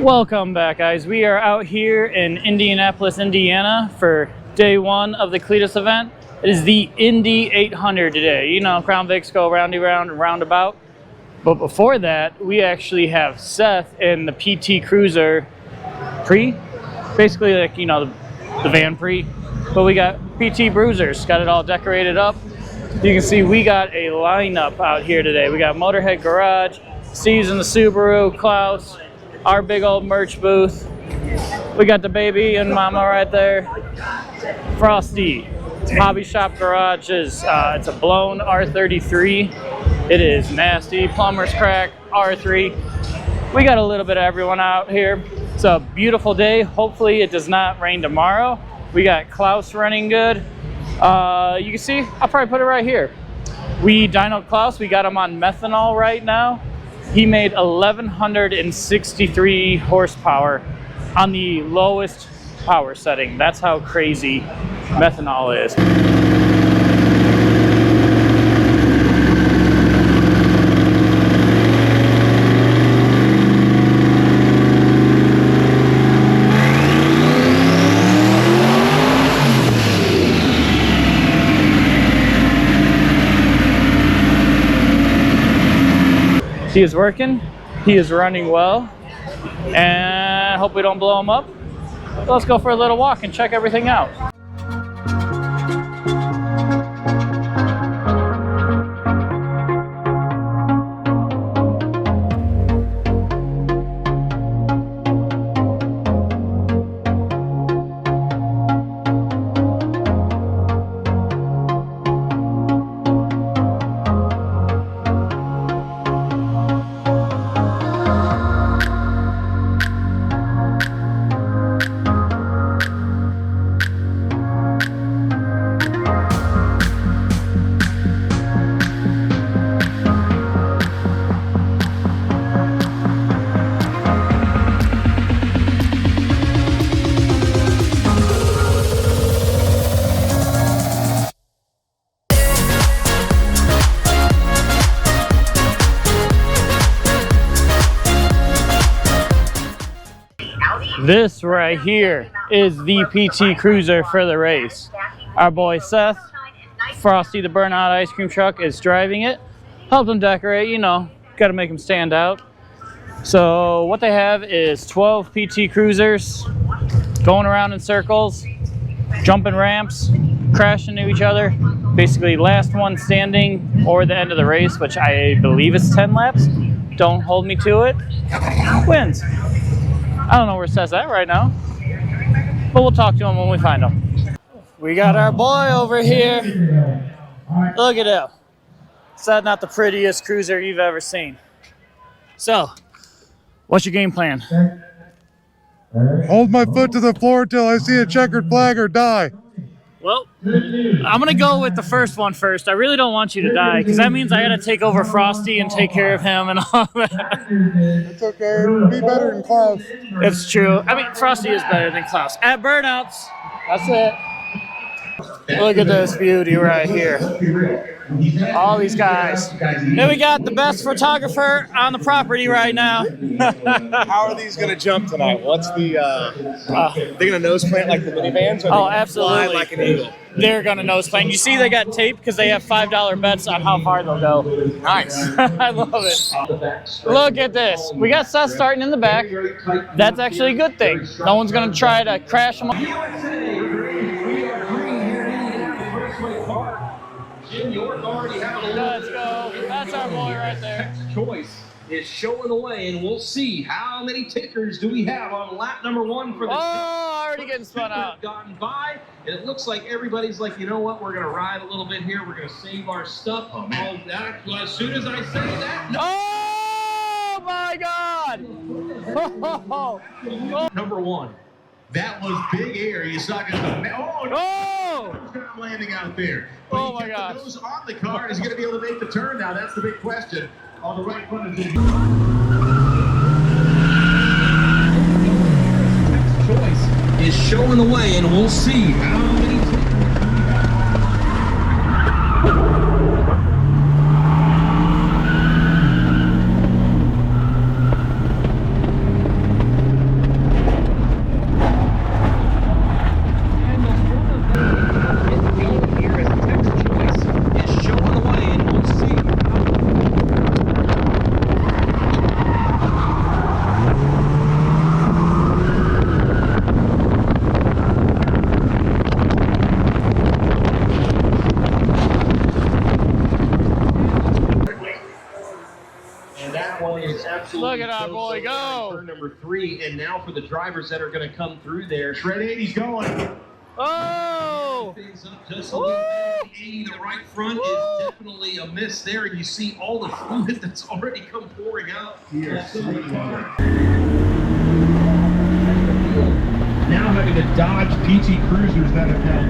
Welcome back, guys. We are out here in Indianapolis, Indiana for day one of the cleetus event. It is the Indy800 today. You know, Crown Vics go roundy round and roundabout. But before that, we actually have Seth in the PT Cruiser Pre. Basically, like, you know, the van Pre. But we got PT Bruisers, got it all decorated up. You can see we got a lineup out here today. We got Motorhead Garage, Steve's in the Subaru, Klaus, our big old merch booth. We got the baby and mama right there. Frosty, Hobby Shop Garage is, it's a blown R33. It is nasty. Plumber's Crack, R3. We got a little bit of everyone out here. It's a beautiful day. Hopefully it does not rain tomorrow. We got Klaus running good. You can see, I'll probably put it right here. We dynoed Klaus, we got him on methanol right now. He made 1,163 horsepower on the lowest power setting. That's how crazy methanol is. He is working, he is running well, and I hope we don't blow him up. So let's go for a little walk and check everything out. This right here is the PT Cruiser for the race. Our boy Seth, Frosty the Burnout ice cream truck, is driving it. Helped him decorate, you know, got to make him stand out. So what they have is 12 PT Cruisers going around in circles, jumping ramps, crashing into each other. Basically last one standing or the end of the race, which I believe is 10 laps. Don't hold me to it. Wins. I don't know where Seth's at right now, but we'll talk to him when we find him. We got our boy over here. Look at him. Is that not the prettiest cruiser you've ever seen? So, what's your game plan? Hold my foot to the floor till I see a checkered flag or die. Well, I'm going to go with the first one first. I really don't want you to die, because that means I got to take over Frosty and take care of him and all that. It's okay. It'll be better than Klaus. It's true. I mean, Frosty is better than Klaus. At Burnouts. That's it. Look at this beauty right here. All these guys. Then we got the best photographer on the property right now. How are these going to jump tonight? What's the, they're going to nose plant like the minivans? Or Absolutely. Fly like an eagle? They're going to nose plant. You see they got tape because they have $5 bets on how far they'll go. Nice. I love it. Look at this. We got Seth starting in the back. That's actually a good thing. No one's going to try to crash him. Let's go. That's our boy right there. Choice is showing the way, and we'll see how many tickers do we have on lap number one for the already getting spun out. Gotten by, and it looks like everybody's like, you know what, we're gonna ride a little bit here, we're gonna save our stuff. Oh man, that, as soon as I say that, no. Oh my God! Number one, that was big air. You saw it. Oh no! Oh! Landing out there. But oh my gosh! Those on the car, is he gonna be able to make the turn now? That's the big question. On the right front is choice is showing the way, and we'll see how many. is absolutely Look at our boy go. Turn number 3, and now for the drivers that are going to come through there. Shred 80's going. Oh! Things up just a little bit. 80, the right front is definitely a miss there. You see all the fluid that's already come pouring out here. Now having to dodge PT Cruisers that have held.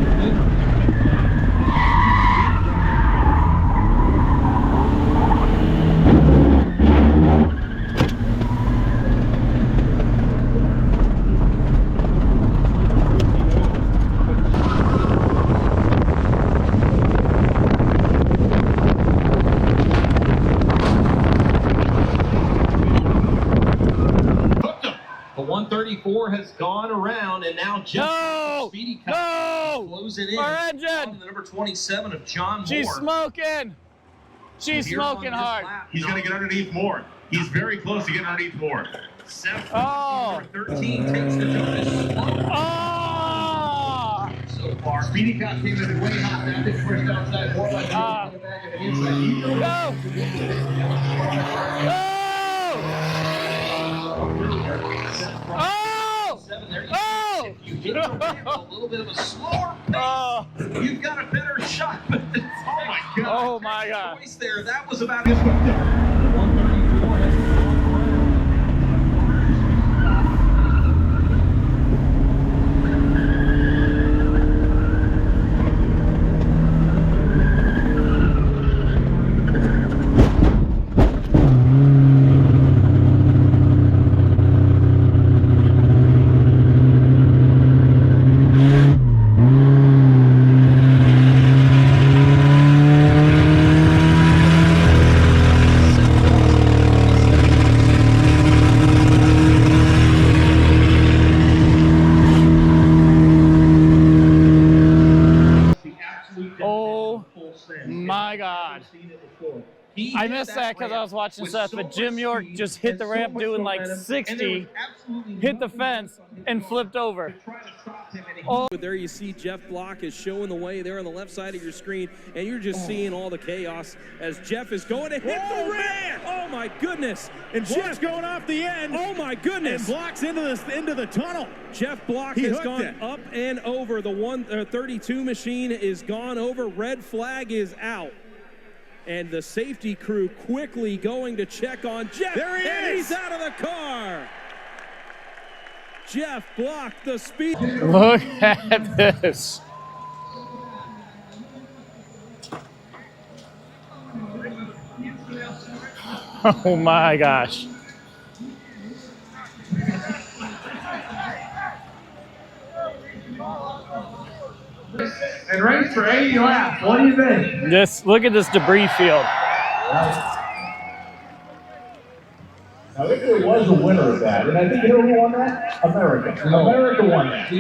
The 134 has gone around, and now just Speedy closing in. Our engine. The number 27 of John Moore. She's smoking. She's smoking hard. He's going to get underneath Moore. He's very close to getting underneath Moore. Oh. Number 13 takes the jump. Oh. So far, Speedy Cop came in way hot. Now they pushed outside more like back at the inside. Go. Go. Oh! Oh! If you hit the ramp a little bit of a slower pace, you've got a better shot. Oh my God! Oh my God! Choice there. That was about this one. My God. I missed that because I was watching Seth, but Jim York just hit the ramp doing like 60, hit the fence, and flipped over. Oh. There you see Jeff Block is showing the way there on the left side of your screen, and you're just seeing all the chaos as Jeff is going to hit the ramp. Oh my goodness! And Jeff's going off the end. Oh my goodness! And Block's into the tunnel. Jeff Block has gone up and over. The 132 machine is gone over. Red flag is out. And the safety crew quickly going to check on Jeff. There he is! He's out of the car. Jeff Block, the speed. Look at this. Oh my gosh. And race for 80 laps. What do you think? Just look at this debris field. Now, if there was a winner of that, and I think who won that? America. America won that.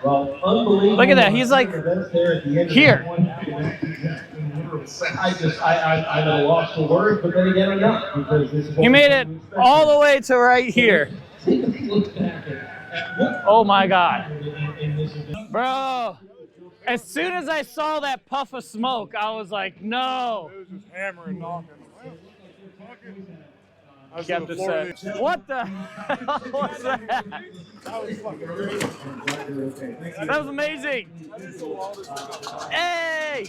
Well, unbelievable. Look at that. He's like here. I'm at a loss for words, but then again, enough because this is. He made it all the way to right here. Oh my God. Bro, as soon as I saw that puff of smoke, I was like, no. It was just hammering, knocking. I kept it set. What the hell was that? That was fucking great. That was amazing. Hey!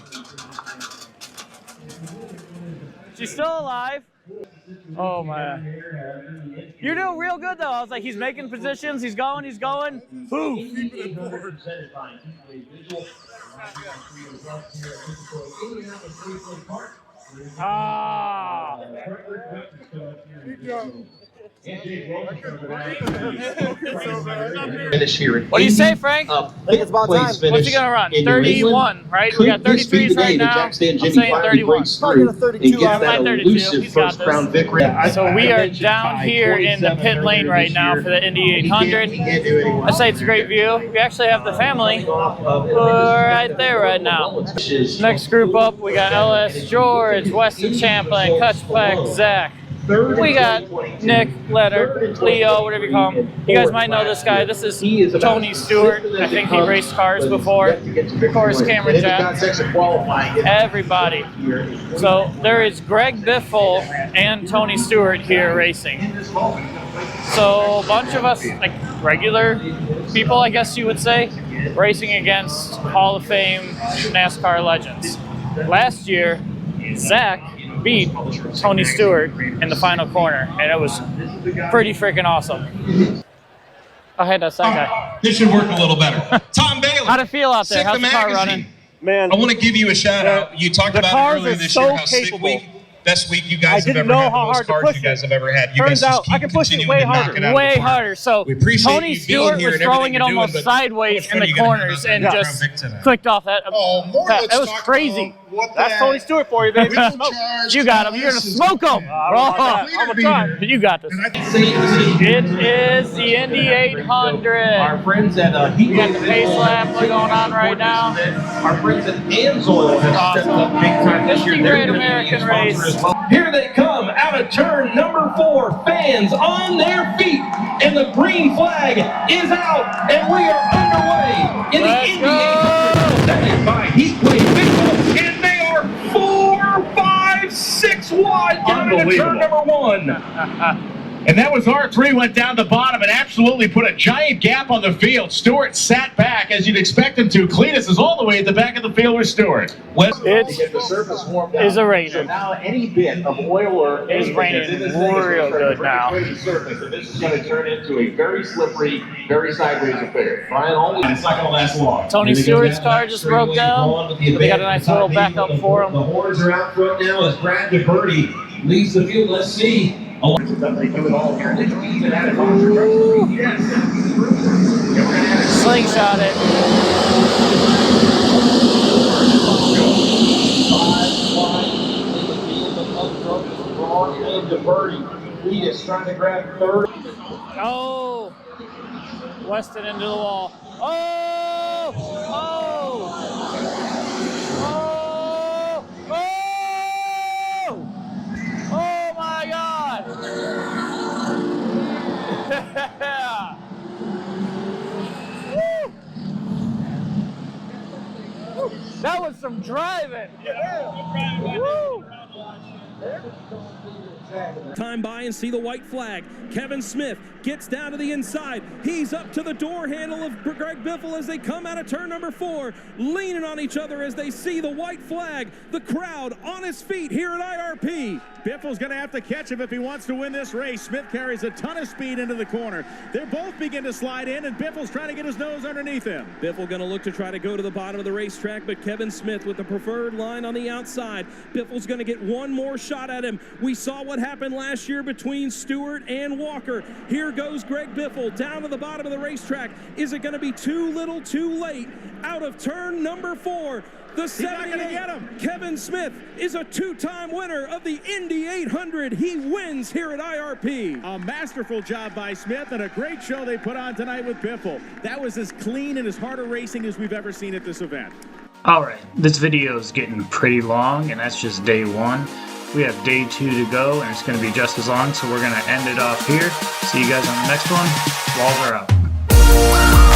She's still alive. Oh my. You're doing real good though. I was like, he's making positions, he's going, he's going. Poof. Ah. Finish here. What do you say, Frank? I think it's about time. What's he gonna run? 31, right? We got 33s right now. I'm saying 31. Probably a 32 out of 32. He's got this. Round victory. So we are down here in the pit lane right now for the Indy 800. I say it's a great view. We actually have the family right there right now. Next group up, we got LS George, Weston Champlain, Kutchback, Zach, We got Nick, Leonard, Leo, whatever you call him. You guys might know this guy. This is Tony Stewart. I think he raced cars before. Of course, Cameron Jack. Everybody. So there is Greg Biffle and Tony Stewart here racing. So a bunch of us, like regular people, I guess you would say, racing against Hall of Fame NASCAR legends. Last year, Zach beat Tony Stewart in the final corner, and it was pretty freaking awesome. Oh, hey, that's that guy. This should work a little better. Tom Bailey. How'd it feel out there? How's the car running? Man, I want to give you a shout out. You talked about it earlier this year, how sick week, best week you guys have ever had, the most cars you guys have ever had. You guys just keep continuing to knock it out of the park. Way harder. So We appreciate Tony you Stewart being here was and throwing everything it you're doing, almost but sideways in the you're gonna corners have and another just Vic tonight. clicked off that. Oh, more That let's was talk crazy. about what that's Tony Stewart for you, baby. You got him. You're gonna smoke him. I'm gonna try. You got this. It is the Indy 800. Our friends at We got the pace lap going on right now. Our friends at Anzoil have stepped up big time this It's year. the They're Great gonna be a American sponsor Race. as well. Here they come out of turn number 4. Fans on their feet, and the green flag is out, and we are underway in the Indy 800 presented by Heatwave Vehicles, and they are 4, 5, 6 wide down into turn number 1. And that was R3 went down the bottom and absolutely put a giant gap on the field. Stewart sat back as you'd expect him to. Cleetus is all the way at the back of the field with Stewart. It the surface warmed is a raining. So now any bit of oil or It's raining real good now. Surface, and this is going to turn into a very slippery, very sideways affair. Brian, only it's not going to last long. Tony Stewart's car just broke down. They got a nice little backup for him. The horns are out front now as Brad DeBerti leads the field. Let's see. Slingshot it. Cleetus trying to grab third. Oh, Weston into the wall. Oh, oh, oh, oh, oh my God. Yeah. Woo. That was some driving. Woo. Time by and see the white flag. Kevin Smith gets down to the inside. He's up to the door handle of Greg Biffle as they come out of turn number 4, leaning on each other as they see the white flag. The crowd on his feet here at IRP. Biffle's going to have to catch him if he wants to win this race. Smith carries a ton of speed into the corner. They both begin to slide in, and Biffle's trying to get his nose underneath him. Biffle going to look to try to go to the bottom of the racetrack, but Kevin Smith with the preferred line on the outside. Biffle's going to get one more shot at him. We saw what happened last year between Stewart and Walker. Here goes Greg Biffle down to the bottom of the racetrack. Is it going to be too little too late? Out of turn number 4. The 78, Kevin Smith, is a 2-time winner of the Indy 800. He wins here at IRP. A masterful job by Smith and a great show they put on tonight with Biffle. That was as clean and as hard a racing as we've ever seen at this event. Alright, this video is getting pretty long, and that's just day 1. We have day 2 to go, and it's going to be just as long, so we're going to end it off here. See you guys on the next one. Walls are out.